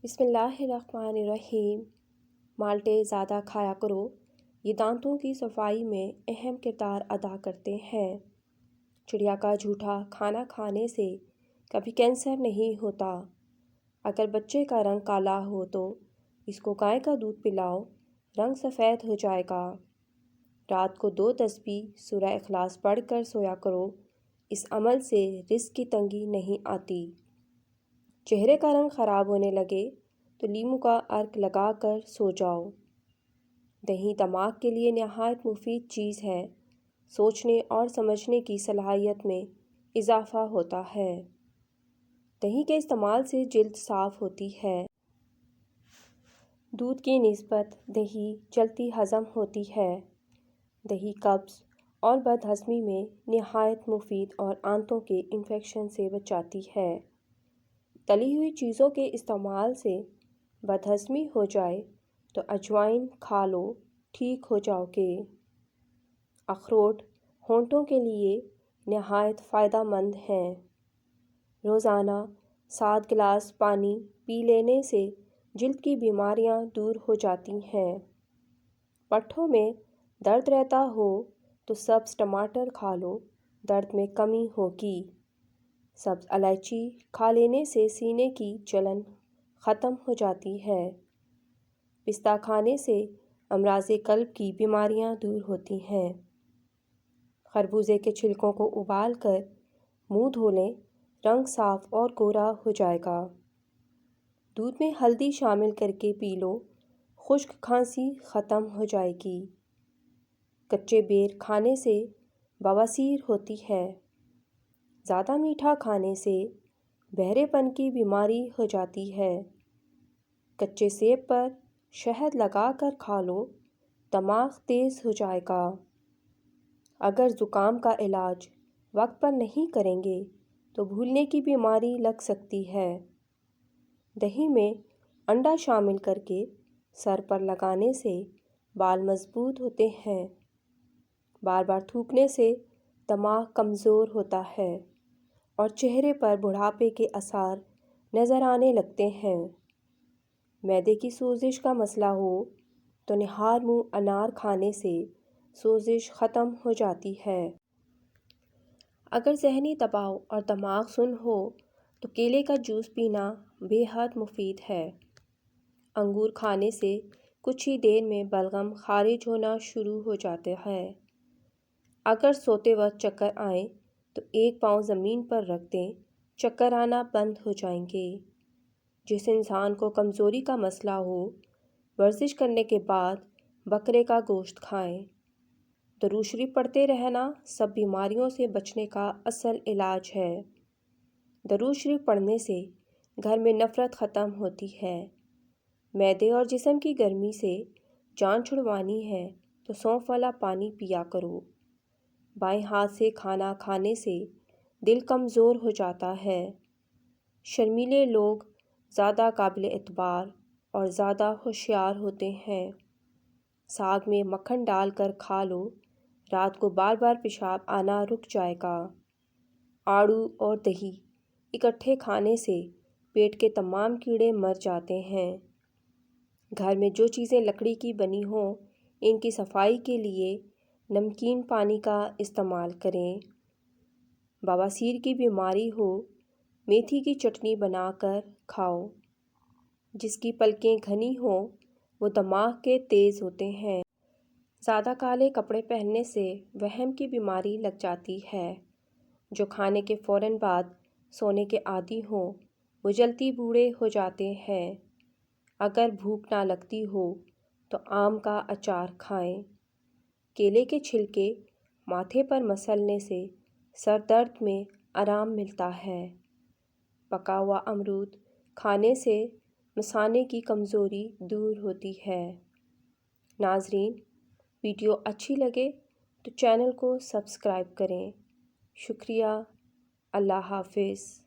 بسم اللہ الرحمن الرحیم۔ مالٹے زیادہ کھایا کرو، یہ دانتوں کی صفائی میں اہم کردار ادا کرتے ہیں۔ چڑیا کا جھوٹا کھانا کھانے سے کبھی کینسر نہیں ہوتا۔ اگر بچے کا رنگ کالا ہو تو اس کو گائے کا دودھ پلاؤ، رنگ سفید ہو جائے گا۔ رات کو 2 تسبیح سورہ اخلاص پڑھ کر سویا کرو، اس عمل سے رزق کی تنگی نہیں آتی۔ چہرے کا رنگ خراب ہونے لگے تو لیموں کا عرق لگا کر سو جاؤ۔ دہی دماغ کے لیے نہایت مفید چیز ہے، سوچنے اور سمجھنے کی صلاحیت میں اضافہ ہوتا ہے۔ دہی کے استعمال سے جلد صاف ہوتی ہے۔ دودھ کی نسبت دہی جلدی ہضم ہوتی ہے۔ دہی قبض اور بد ہضمی میں نہایت مفید اور آنتوں کے انفیکشن سے بچاتی ہے۔ تلی ہوئی چیزوں کے استعمال سے بد ہضمی ہو جائے تو اجوائن کھا لو، ٹھیک ہو جاؤ گے۔ اخروٹ ہونٹوں کے لیے نہایت فائدہ مند ہیں۔ روزانہ 7 گلاس پانی پی لینے سے جلد کی بیماریاں دور ہو جاتی ہیں۔ پٹھوں میں درد رہتا ہو تو سبز ٹماٹر کھا لو، درد میں کمی ہوگی۔ سبز الائچی کھا لینے سے سینے کی جلن ختم ہو جاتی ہے۔ پستہ کھانے سے امراض قلب کی بیماریاں دور ہوتی ہیں۔ خربوزے کے چھلکوں کو ابال کر منہ دھو لیں، رنگ صاف اور گورا ہو جائے گا۔ دودھ میں ہلدی شامل کر کے پی لو، خشک کھانسی ختم ہو جائے گی۔ کچے بیر کھانے سے بواسیر ہوتی ہے۔ زیادہ میٹھا کھانے سے بہرے پن کی بیماری ہو جاتی ہے۔ کچے سیب پر شہد لگا کر کھا لو، دماغ تیز ہو جائے گا۔ اگر زکام کا علاج وقت پر نہیں کریں گے تو بھولنے کی بیماری لگ سکتی ہے۔ دہی میں انڈا شامل کر کے سر پر لگانے سے بال مضبوط ہوتے ہیں۔ بار بار تھوکنے سے دماغ کمزور ہوتا ہے اور چہرے پر بڑھاپے کے آثار نظر آنے لگتے ہیں۔ معدے کی سوزش کا مسئلہ ہو تو نہار منہ انار کھانے سے سوزش ختم ہو جاتی ہے۔ اگر ذہنی دباؤ اور دماغ سن ہو تو کیلے کا جوس پینا بے حد مفید ہے۔ انگور کھانے سے کچھ ہی دیر میں بلغم خارج ہونا شروع ہو جاتا ہے۔ اگر سوتے وقت چکر آئیں تو ایک پاؤں زمین پر رکھ دیں، چکر آنا بند ہو جائیں گے۔ جس انسان کو کمزوری کا مسئلہ ہو، ورزش کرنے کے بعد بکرے کا گوشت کھائیں۔ درود شریف پڑھتے رہنا سب بیماریوں سے بچنے کا اصل علاج ہے۔ درود شریف پڑھنے سے گھر میں نفرت ختم ہوتی ہے۔ معدے اور جسم کی گرمی سے جان چھڑوانی ہے تو سونف والا پانی پیا کرو۔ بائیں ہاتھ سے کھانا کھانے سے دل کمزور ہو جاتا ہے۔ شرمیلے لوگ زیادہ قابل اعتبار اور زیادہ ہوشیار ہوتے ہیں۔ ساگ میں مکھن ڈال کر کھا لو، رات کو بار بار پیشاب آنا رک جائے گا۔ آڑو اور دہی اکٹھے کھانے سے پیٹ کے تمام کیڑے مر جاتے ہیں۔ گھر میں جو چیزیں لکڑی کی بنی ہوں، ان کی صفائی کے لیے نمکین پانی کا استعمال کریں۔ بواسیر کی بیماری ہو، میتھی کی چٹنی بنا کر کھاؤ۔ جس کی پلکیں گھنی ہوں وہ دماغ کے تیز ہوتے ہیں۔ زیادہ کالے کپڑے پہننے سے وہم کی بیماری لگ جاتی ہے۔ جو کھانے کے فوراً بعد سونے کے عادی ہوں وہ جلدی بوڑھے ہو جاتے ہیں۔ اگر بھوک نہ لگتی ہو تو آم کا اچار کھائیں۔ کیلے کے چھلکے ماتھے پر مسلنے سے سر درد میں آرام ملتا ہے۔ پکا ہوا امرود کھانے سے مثانے کی کمزوری دور ہوتی ہے۔ ناظرین، ویڈیو اچھی لگے تو چینل کو سبسکرائب کریں۔ شکریہ۔ اللہ حافظ۔